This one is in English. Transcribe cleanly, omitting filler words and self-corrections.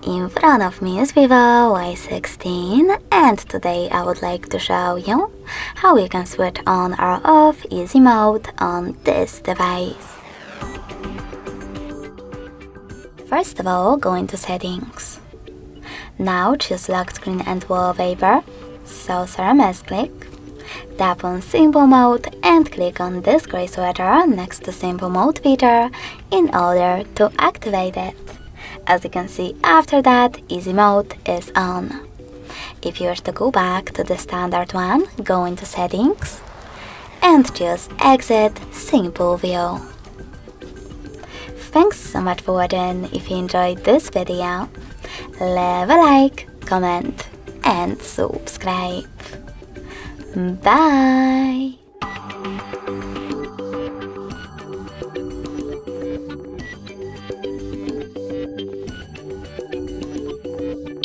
In front of me is Vivo Y16 and today I would like to show you how you can switch on or off easy mode on this device. First of all, go into settings. Now choose lock screen and wallpaper, so ceramic click. Tap on simple mode and click on this gray sweater next to simple mode feature in order to activate it. As you can see, after that, easy mode is on. If you wish to go back to the standard one, go into settings and choose exit simple view. Thanks so much for watching. If you enjoyed this video, leave a like, comment and subscribe. Bye!